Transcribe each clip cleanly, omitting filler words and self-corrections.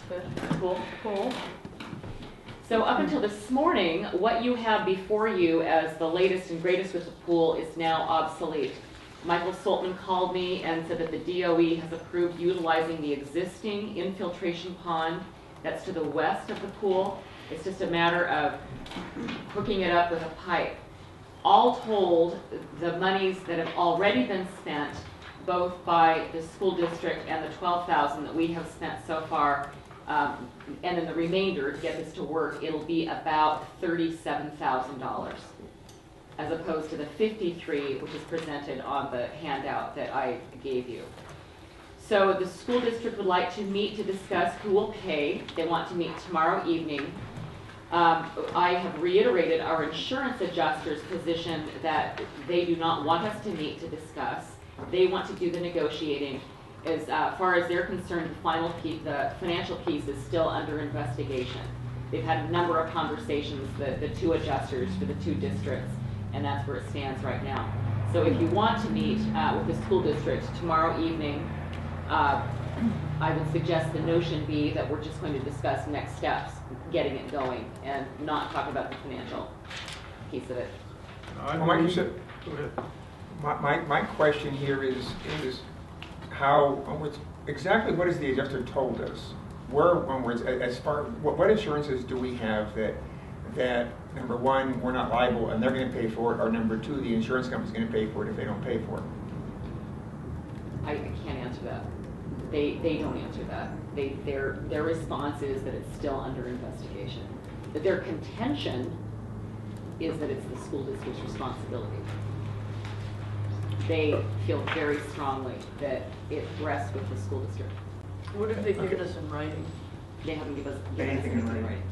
Cool. Cool. So up until this morning, what you have before you as the latest and greatest with the pool is now obsolete. Michael Saltman called me and said that the DOE has approved utilizing the existing infiltration pond that's to the west of the pool. It's just a matter of hooking it up with a pipe. All told, the monies that have already been spent, both by the school district and the $12,000 that we have spent so far, and then the remainder to get this to work, it'll be about $37,000, as opposed to the $53,000 which is presented on the handout that I gave you. So the school district would like to meet to discuss who will pay. They want to meet tomorrow evening. I have reiterated our insurance adjuster's position that they do not want us to meet to discuss. They want to do the negotiating. As far as they're concerned, the final piece, the financial piece, is still under investigation. They've had a number of conversations, the two adjusters for the two districts, and that's where it stands right now. So if you want to meet with the school district tomorrow evening, I would suggest the notion be that we're just going to discuss next steps, getting it going, and not talk about the financial piece of it. My question here is how, exactly what has the adjuster told us? As far, what assurances do we have that number one, we're not liable and they're going to pay for it, or number two, the insurance company's going to pay for it if they don't pay for it? I can't answer that. They don't answer that. Their response is that it's still under investigation. But their contention is that it's the school district's responsibility. They feel very strongly that it rests with the school district. What have they given us in writing? They haven't given us anything in writing.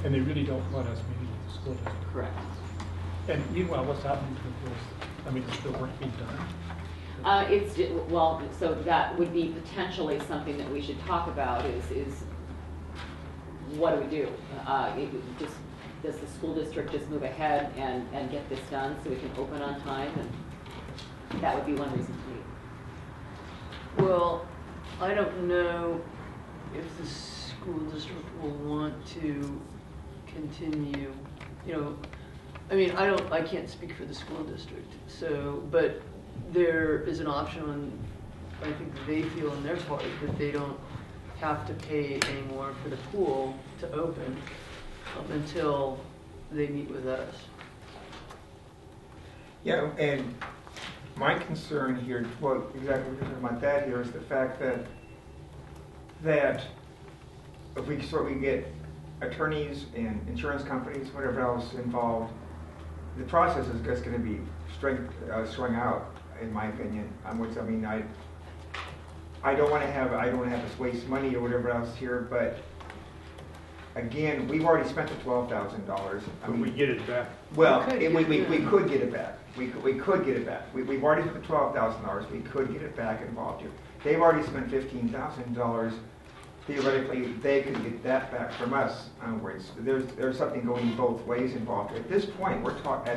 And they really don't want us meeting with the school district. Correct. And meanwhile, what's happening to the pools? I mean, is the work being done? Well, so that would be potentially something that we should talk about is what do we do? Does the school district just move ahead and get this done so we can open on time? And that would be one reason to meet. Well, I don't know if the school district will want to continue, I mean, I can't speak for the school district, but there is an option on, I think they feel in their part that they don't have to pay anymore for the pool to open until they meet with us. Yeah, and my concern here, well, exactly what you're talking about that here, is the fact that if we sort of get attorneys and insurance companies, whatever else involved, the process is just going to be strung out, in my opinion. I don't want to have us waste money or whatever else here, but again, we've already spent the $12,000. We get it back. Well, we could get it back. We could get it back. We've already spent the $12,000. We could get it back involved here. They've already spent $15,000. Theoretically, they could get that back from us. There's something going both ways involved. At this point, we're talking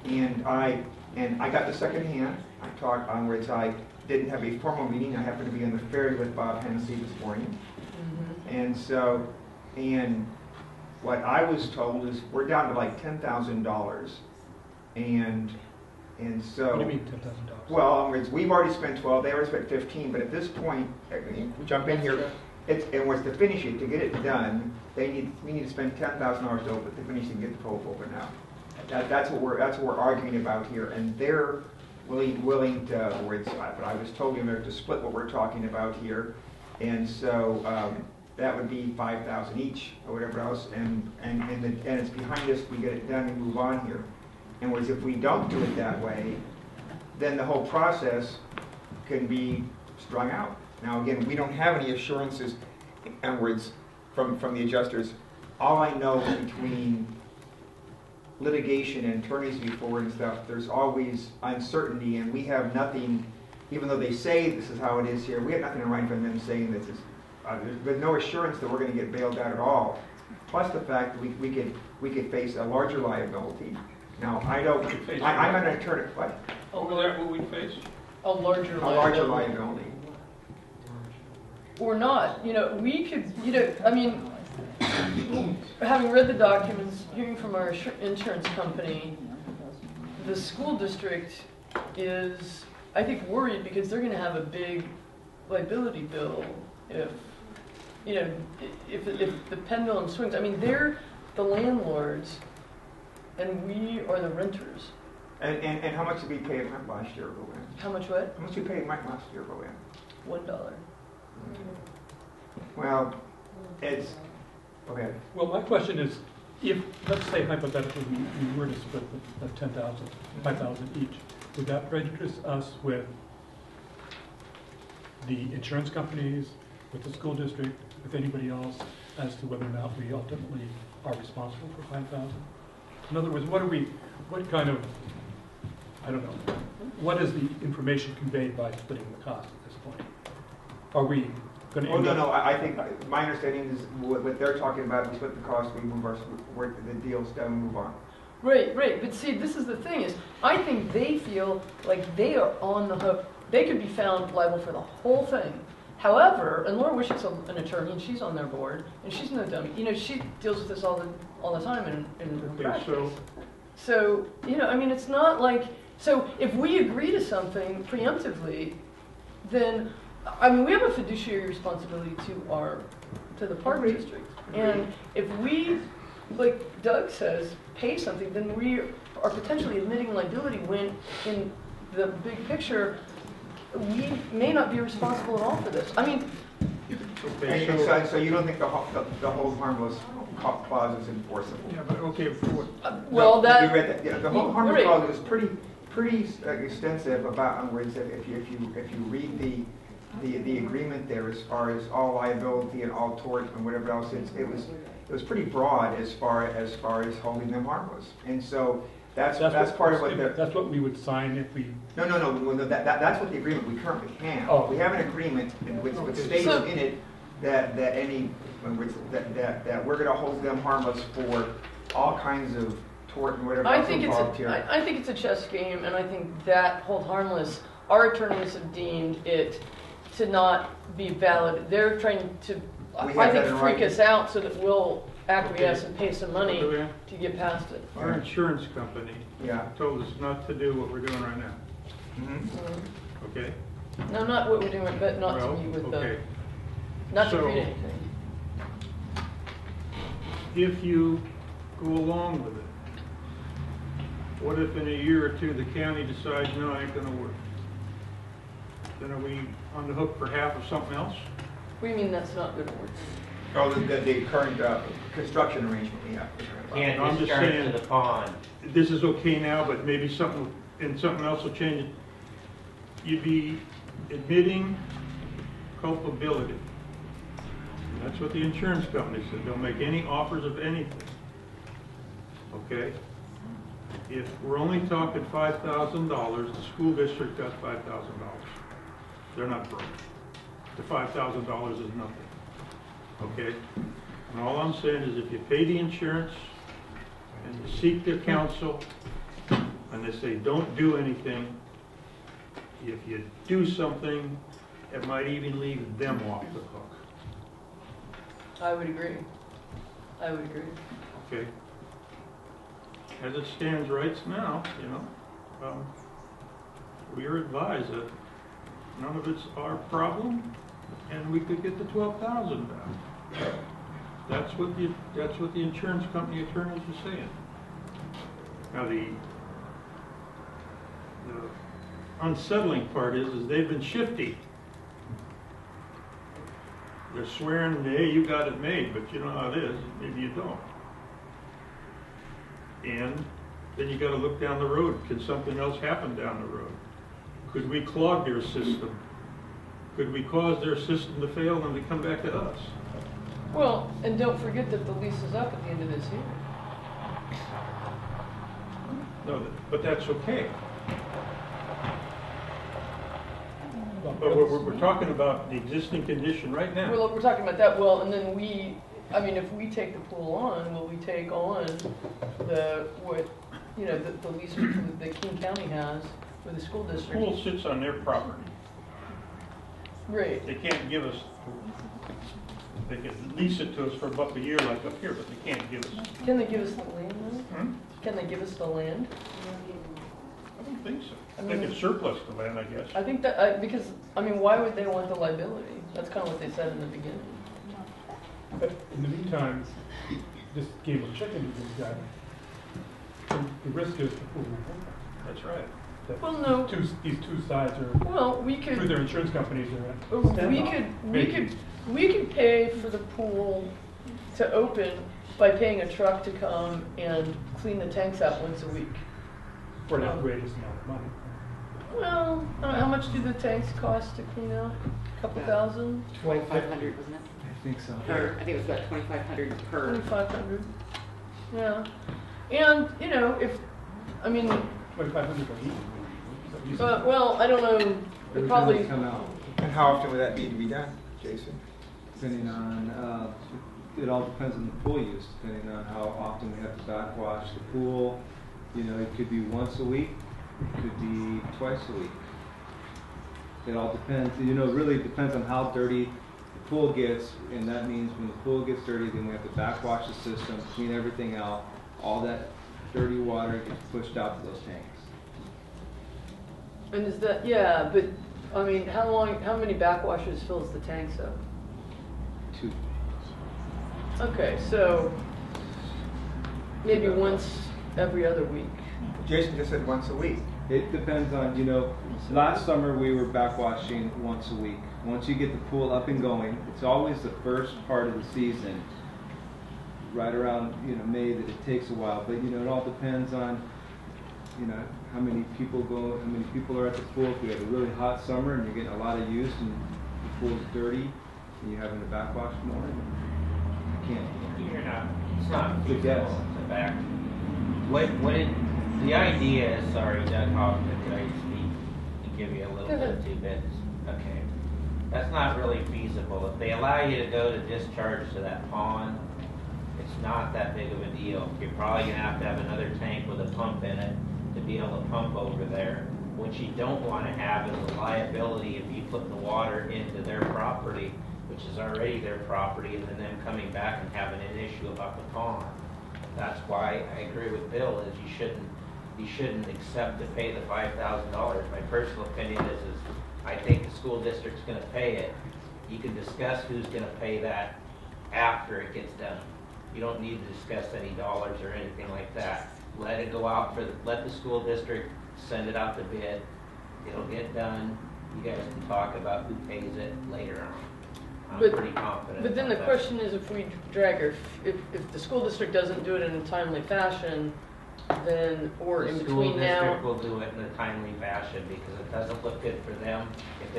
and I got the second hand. I talked onwards. I didn't have a formal meeting. I happened to be on the ferry with Bob Hennessy this morning, and what I was told is we're down to like $10,000, and so. What do you mean $10,000? Well, we've already spent 12. They already spent 15. But at this point, jump in here. And was to finish it, to get it done, we need to spend $10,000 to open to finish and get the pool open now. That's what we're arguing about here, and they're willing to. But I was told to split what we're talking about here, and so that would be $5,000 each or whatever else, and it's behind us. We get it done and move on here. And whereas if we don't do it that way, then the whole process can be strung out. Now again, we don't have any assurances, in other words, from the adjusters. All I know between litigation and attorneys before and stuff, there's always uncertainty, and we have nothing, even though they say this is how it is here, we have nothing in writing from them saying this is, there's no assurance that we're going to get bailed out at all. Plus the fact that we could face a larger liability. Now, I'm an attorney, what? Over there, what we face? A larger liability. or not. You know, we could, you know, I mean, having read the documents, hearing from our insurance company, the school district is, I think, worried because they're going to have a big liability bill if, you know, if the pendulum swings. I mean, they're the landlords, and we are the renters. And how much did we pay rent last year, Rowan? How much what? How much did we pay rent last year, Rowan? $1. Well, it's, okay. Well, my question is, if, let's say hypothetically, we were to split the 10,000, 5,000 each, would that prejudice us with the insurance companies, with the school district, with anybody else, as to whether or not we ultimately are responsible for 5,000? In other words, what kind of, I don't know, what is the information conveyed by splitting the cost at this point? Are we going to Oh, no, I think, my understanding is what they're talking about, we split the cost, we move the deal's done, we move on. Right, but see, this is the thing is, I think they feel like they are on the hook. They could be found liable for the whole thing. However, and Laura Wishick's an attorney, and she's on their board, and she's no dummy. You know, she deals with this all the time in Okay, practice. So, you know, I mean, it's not like, so if we agree to something preemptively, then, I mean, we have a fiduciary responsibility to the park district. And if we, like Doug says, pay something, then we are potentially admitting liability when, in the big picture, we may not be responsible at all for this. I mean, Okay, And so you don't think the hold harmless clause is enforceable? yeah, but okay, for what? well, No, that, you read that. Yeah, the hold harmless right. clause is pretty extensive about where it said if you read the agreement there as far as all liability and all tort and whatever else, it was pretty broad as far as holding them harmless. And so that's part of what they're. That's what we would sign if we. No. That's what the agreement we currently have. Oh. We have an agreement with states So- in it that we're going to hold them harmless for all kinds of tort and whatever I else think involved here. I think it's a chess game, and I think that hold harmless, our attorneys have deemed it to not be valid. They're trying to, We I have think, that in freak writing. us out so that we'll acquiesce Okay. and pay some money Okay. to get past it. Our insurance company Yeah. told us not to do what we're doing right now, Mhm. okay? No, not what we're doing, but not Well, to meet with okay. not to So- read anything. If you go along with it, what if in a year or two the county decides, no, it ain't gonna work? Then are we on the hook for half of something else? What do you mean that's not good work? Oh, the current construction arrangement, yeah. I'm Can't just discharge saying- to the pond. This is okay now, but maybe something else will change it. You'd be admitting culpability. That's what the insurance company said. They'll make any offers of anything. Okay? If we're only talking $5,000, the school district got $5,000. They're not broke. The $5,000 is nothing. Okay? And all I'm saying is if you pay the insurance and you seek their counsel and they say don't do anything, if you do something, it might even leave them off the hook. I would agree. Okay? As it stands right now, we are advised that none of it's our problem, and we could get the 12,000 back. That's what the insurance company attorneys are saying. Now the unsettling part is they've been shifty. They're swearing, hey, you got it made, but you know how it is, maybe you don't. And then you gotta look down the road. Could something else happen down the road? Could we clog their system? Could we cause their system to fail and they come back to us? Well, and don't forget that the lease is up at the end of this year. No, but that's okay. Well, But we're talking about the existing condition right now. Well, we're talking about that, well, and then if we take the pool on, will we take on the lease that King County has with the school The district? pool sits on their property. Right. They can't give us, they can lease it to us for about a year like up here, but they can't give us. Can they give us the land though? Hmm? Can they give us the land? I don't think so. I They mean- could surplus the land, I guess. I think that, because, I mean, why would they want the liability? That's kind of what they said in the beginning. But in the meantime, this game of chicken with this guy, the risk is the pool will open. That's right. That Well, no. These two sides are, Well, we through could, their insurance companies are at we standoff. could, we could pay for the pool to open by paying a truck to come and clean the tanks out once a week. For an outrageous amount of money. Well, I don't know, how much do the tanks cost to clean out? A couple thousand? 2,500, wasn't it? I think so. Or, I think it was about 2,500 per. 2,500. Yeah. And, you know, if, I mean, 2,500 a week. well, I don't know, it Every time probably, it's come out, And how often would that need to be done, Jason? depending on, it all depends on the pool use, depending on how often we have to backwash the pool. You know, it could be once a week, it could be twice a week. It all depends, you know, it really depends on how dirty the pool gets, and that means when the pool gets dirty, then we have to backwash the system, clean everything out. All that dirty water gets pushed out to those tanks. and is that, yeah, but, I mean, how many backwashes fills the tanks up? 2. Okay, so maybe once every other week. Jason just said once a week. It depends on, you know, last summer we were backwashing once a week. Once you get the pool up and going, it's always the first part of the season, right around, you know, May, that it takes a while. But, you know, it all depends on, you know, how many people go, how many people are at the pool. If we have a really hot summer and you're getting a lot of use and the pool's dirty and you're having to backwash more, you can't. You're not, it's not Good guess. feasible to back. The idea is, sorry, Doug Hoffman, could I speak and give you a little Go bit ahead. of 2 bits? Okay. That's not really feasible. If they allow you to go to discharge to that pond, it's not that big of a deal. You're probably gonna have to have another tank with a pump in it to be able to pump over there. What you don't wanna have is a liability if you put the water into their property, which is already their property, and then them coming back and having an issue about the pond. That's why I agree with Bill, is you shouldn't accept to pay the $5,000. My personal opinion is I think the school district's gonna pay it. You can discuss who's gonna pay that after it gets done. You don't need to discuss any dollars or anything like that. Let it go out let the school district send it out to bid. It'll get done. You guys can talk about who pays it later on. I'm But- pretty confident. But then the about that. question is, if we drag her, if the school district doesn't do it in a timely fashion, then, or in The between school now. district will do it in a timely fashion because it doesn't look good for them if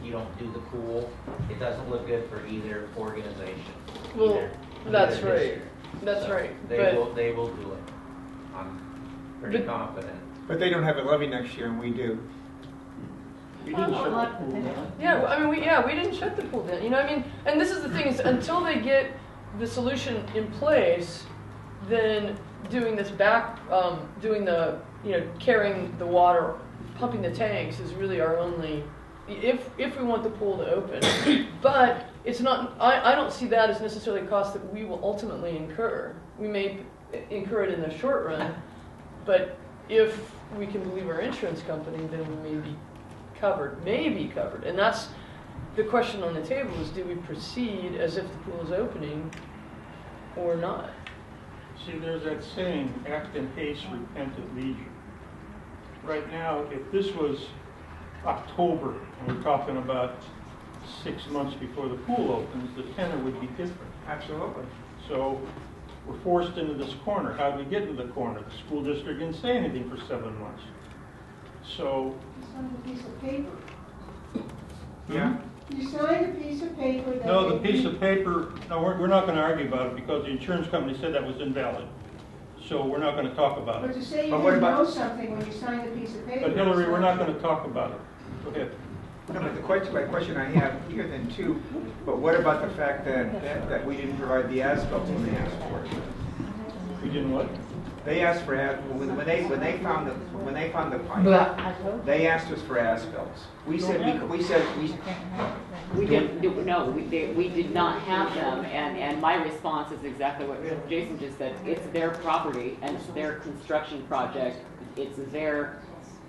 you don't do the pool. It doesn't look good for either organization. Well, either that's right. district. That's So right, They but- will do it. I'm pretty But- confident. But they don't have a levy next year and we do. We didn't shut the pool down. Yeah, I mean, we didn't shut the pool down, you know, I mean, and this is the thing, is until they get the solution in place, then doing this doing the, you know, carrying the water, pumping the tanks is really our only, if we want the pool to open. But it's not, I don't see that as necessarily a cost that we will ultimately incur. We may incur it in the short run, but if we can believe our insurance company, then we may be covered, and that's the question on the table, is do we proceed as if the pool is opening or not? See, there's that saying, act in haste, repent at leisure. Right now, if this was October, and we're talking about 6 months before the pool opens, the tenor would be different. Absolutely. So we're forced into this corner. How did we get into the corner? The school district didn't say anything for 7 months. So, You signed a piece of paper. Yeah. You signed a piece of paper that. no, the piece of paper, no, we're not going to argue about it because the insurance company said that was invalid. So we're not going to talk about But it. to say you But what didn't about- know something when you signed a piece of paper. But Hillary, is we're not not going to talk about it. Go ahead. No, but my question I have here then too, but what about the fact that we didn't provide the as-built when they asked for it? We didn't what? They asked for, when they found the pipe, they asked us for as-bills. We said, We didn't, no, we did not have them, and my response is exactly what Jason just said. It's their property, and it's their construction project. It's their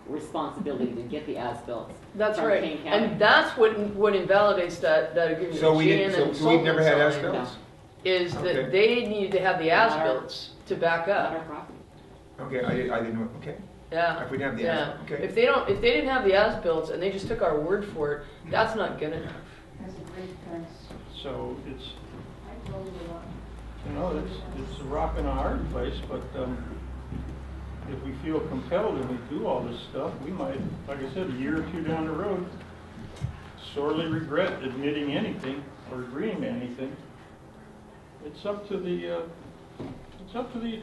responsibility to get the as-built. That's from right, Kane County. and that's what invalidates that agreement. so we Jan didn't, and so we've never had Sullivan signed, as-bills? Is Okay. that they needed to have the Not our- as-bills to back Not our up. property. Okay, I didn't know, okay. Yeah. If we didn't have the Yeah. as-bills, okay. If they didn't have the as-bills and they just took our word for it, that's not good enough. That's a great fence. So it's, I told you about. you know, it's a rock and a hard place, but, if we feel compelled and we do all this stuff, we might, like I said, a year or two down the road, sorely regret admitting anything or agreeing to anything. It's up to the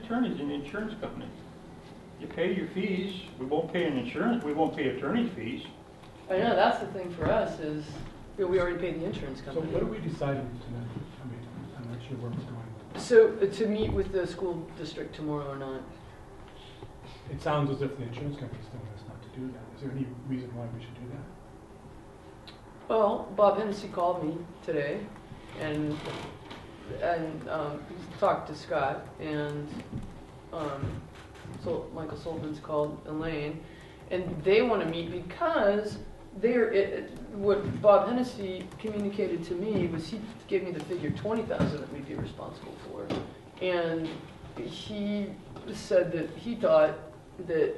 attorneys and the insurance company. You pay your fees, we won't pay we won't pay attorney fees. I know, that's the thing for us is, we already paid the insurance So company. what are we deciding tonight? I mean, I'm not sure where we're going. So, to meet with the school district tomorrow or not? It sounds as if the insurance company's telling us not to do that. Is there any reason why we should do that? Well, Bob Hennessy called me today and talked to Scott, and so Michael Sullivan's called Elaine, and they want to meet because what Bob Hennessy communicated to me was he gave me the figure 20,000 that we'd be responsible for, and he said that he thought that,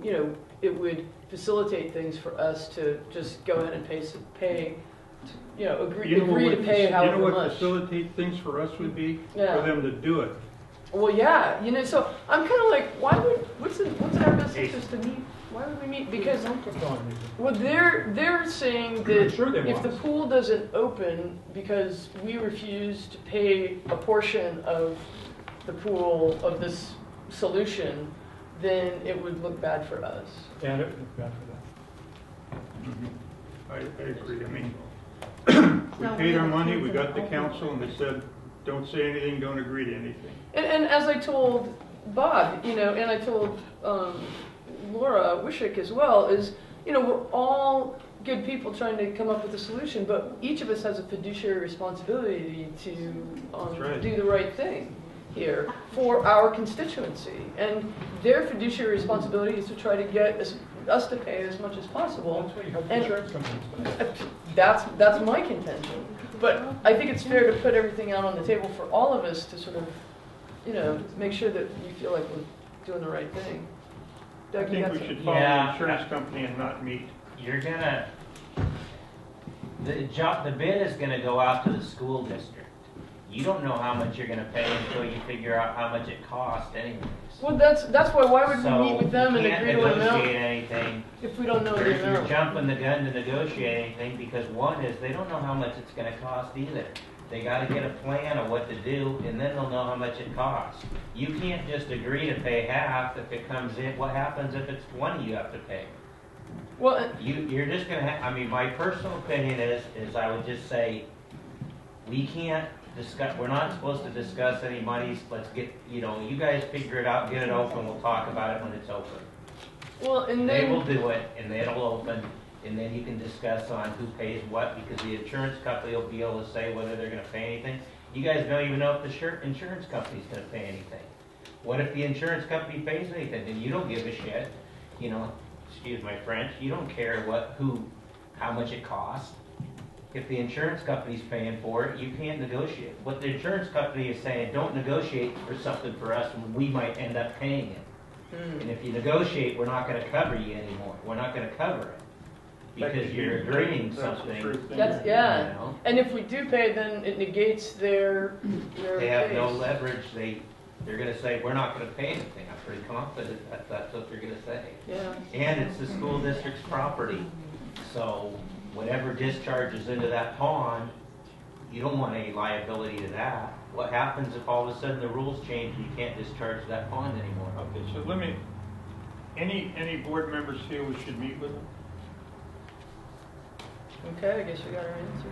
you know, it would facilitate things for us to just go ahead and pay, you know, agree to pay however You know what much. facilitate things for us would be? Yeah. For them to do it. Well, yeah, you know, so I'm kind of like, what's in our best interest to meet? Why would we meet? Because, well, they're saying I'm that sure they if want the us. pool doesn't open because we refuse to pay a portion of the pool of this solution, then it would look bad for us. And it would look bad for them. I agree. I mean, we paid our money, we got the council, and they said, don't say anything, don't agree to anything. And as I told Bob, you know, and I told Laura Wishick as well, is, you know, we're all good people trying to come up with a solution, but each of us has a fiduciary responsibility to That's right. do the right thing here for our constituency. And their fiduciary responsibility is to try to get us to pay as much as possible. That's why you have And- insurance companies. That's my contention. But I think it's fair to put everything out on the table for all of us to sort of, you know, make sure that we feel like we're doing the right thing. I Doug, you think got we something? should follow the Yeah. insurance company and not meet. You're gonna, the bid is gonna go out to the school district. You don't know how much you're gonna pay until you figure out how much it costs anyways. Well, that's why would we meet with them So and you can't agree to an negotiate amount anything, if we don't know or the if you're amount? jumping the gun to negotiate anything, because one is, they don't know how much it's gonna cost either. They gotta get a plan of what to do, and then they'll know how much it costs. You can't just agree to pay half if it comes in. What happens if it's 20 you have to pay? Well, You're just gonna I mean, my personal opinion is I would just say, we can't discuss, we're not supposed to discuss any monies. Let's get, you know, you guys figure it out, get it open, we'll talk about it when it's open. well, and They will then, do it, and it'll open, and then you can discuss on who pays what, because the insurance company will be able to say whether they're gonna pay anything. You guys don't even know if the insurance company's gonna pay anything. What if the insurance company pays anything, and you don't give a shit, you know, excuse my French, you don't care how much it costs. If the insurance company's paying for it, you can't negotiate. What the insurance company is saying, don't negotiate for something for us when we might end up paying it. And if you negotiate, we're not gonna cover you anymore. We're not gonna cover it. Because you're agreeing That's the something. truth thing. that's, You yeah. know? And if we do pay, then it negates their They have no case. leverage. They're gonna say, we're not gonna pay anything. I'm pretty confident that's what they're gonna say. Yeah. And it's the school district's property. So whatever discharges into that pond, you don't want any liability to that. What happens if all of a sudden the rules change and you can't discharge that pond anymore? Okay, so let me, any board members feel we should meet with them? Okay, I guess we got our answer.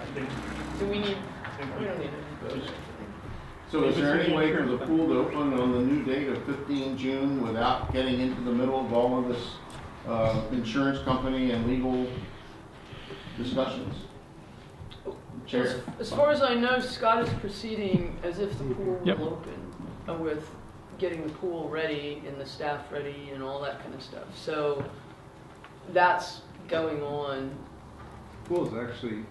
I think, Do we need, I think we don't need it. just So is there any way for the pool to open on the new date of 15 June without getting into the middle of all of this insurance company and legal discussions? Chair? As far as I know, Scott is proceeding as if the pool Yep. will open, with getting the pool ready and the staff ready and all that kind of stuff. So that's going on. Pool's actually,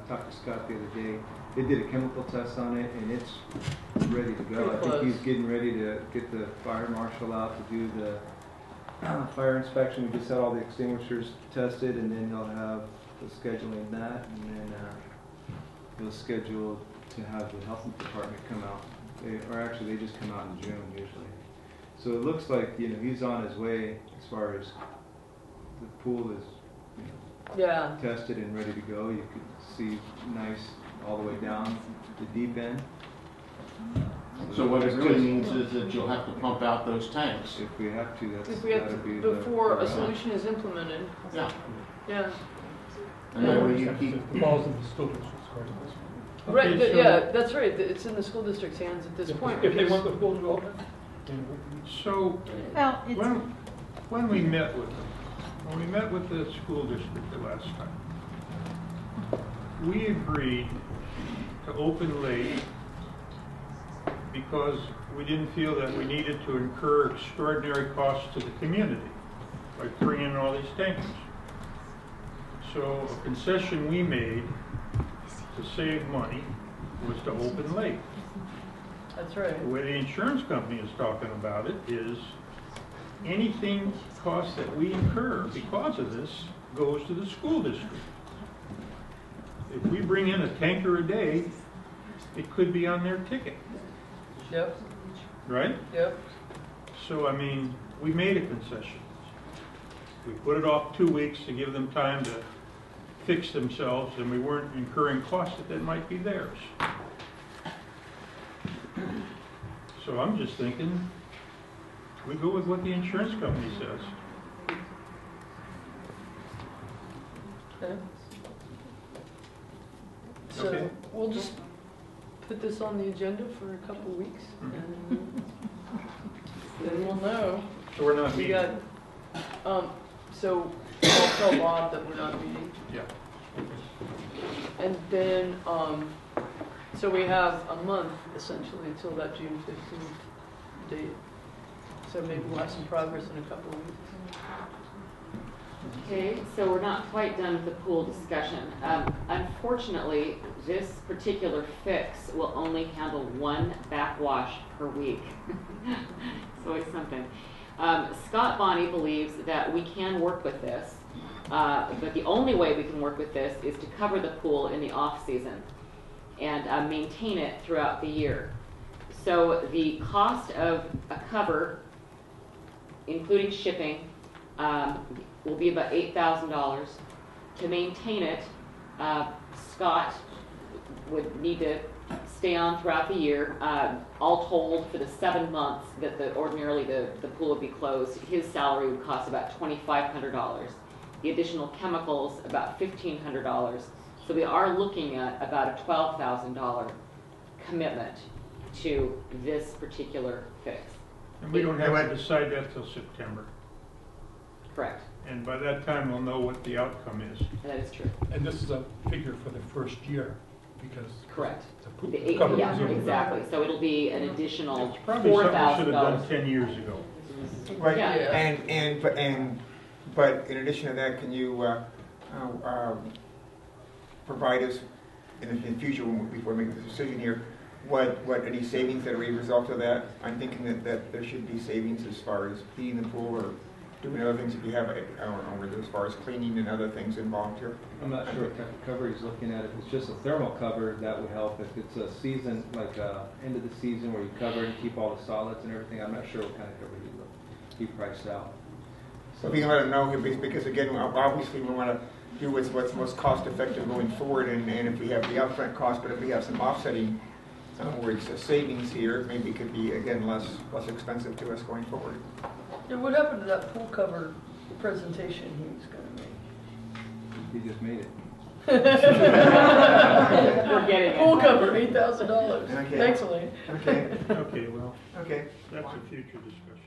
talked to Scott the other day, they did a chemical test on it and it's ready to go. Pretty I think close. he's getting ready to get the fire marshal out to do the fire inspection. We just had all the extinguishers tested and then he'll have the scheduling that and then he'll schedule to have the health department come out. They just come out in June usually. So it looks like, he's on his way as far as the pool is, Yeah. tested and ready to go. You could see nice all the way down the deep end. So what it really means is that you'll have to pump out those tanks. If we have to, If we have to, that'd be before the a solution is implemented. Yeah. Yeah. And that way you keep, The ball's in the school district's court at this point. Right, Okay, so- yeah, that's right. It's in the school district's hands at this point. If they because- want the pool to open, then So, Well, it's, when we met with them, when we met with the school district the last time, we agreed to open late because we didn't feel that we needed to incur extraordinary costs to the community by bringing in all these tankers. So a concession we made to save money was to open late. That's right. The way the insurance company is talking about it is anything cost that we incur because of this goes to the school district. If we bring in a tanker a day, it could be on their ticket, Yep, right? yep. So, I mean, we made a concession. We put it off 2 weeks to give them time to fix themselves, and we weren't incurring costs that might be theirs. So I'm just thinking, we go with what the insurance company says. Okay. So Okay. we'll just put this on the agenda for a couple of weeks and then we'll know. So we're not We meeting. got, so I'll tell Bob that we're not meeting. Yeah. And then, so we have a month essentially until that June 15th date. So maybe we'll have some progress in a couple of weeks. Okay, so we're not quite done with the pool discussion. Unfortunately, this particular fix will only handle one backwash per week. It's always something. Scott Bonney believes that we can work with this, but the only way we can work with this is to cover the pool in the off-season and maintain it throughout the year. So the cost of a cover, including shipping, will be about $8,000. To maintain it, Scott would need to stay on throughout the year. All told, for the 7 months that ordinarily the pool would be closed, his salary would cost about $2,500. The additional chemicals, about $1,500. So we are looking at about a $12,000 commitment to this particular fix. And we don't have to decide that till September. Correct. And by that time, we'll know what the outcome is. That is true. and this is a figure for the first year, because Correct. the pool The eight, cover yeah, presumably. exactly. So it'll be an additional It's probably something we should have done $4,000. 10 years ago. Right, Yeah. but in addition to that, can you provide us in the future, before we make the decision here, what any savings that are a result of that? I'm thinking that there should be savings as far as heating the pool or doing other things if you have, I don't know, as far as cleaning and other things involved here. I'm not sure what type of cover he's looking at. If it's just a thermal cover, that would help. If it's a season, like end of the season where you cover and keep all the solids and everything, I'm not sure what kind of cover he priced out. So if you can let them know, because again, obviously we want to do what's most cost effective going forward, and if we have the upfront cost, but if we have some offsetting, where it's a savings here, maybe it could be, again, less expensive to us going forward. Yeah, what happened to that pool cover presentation he was going to make? He just made it. We're getting it. Pool cover, $8,000. Okay. Thanks, Elaine. Okay, Okay, well, okay. that's a future discussion.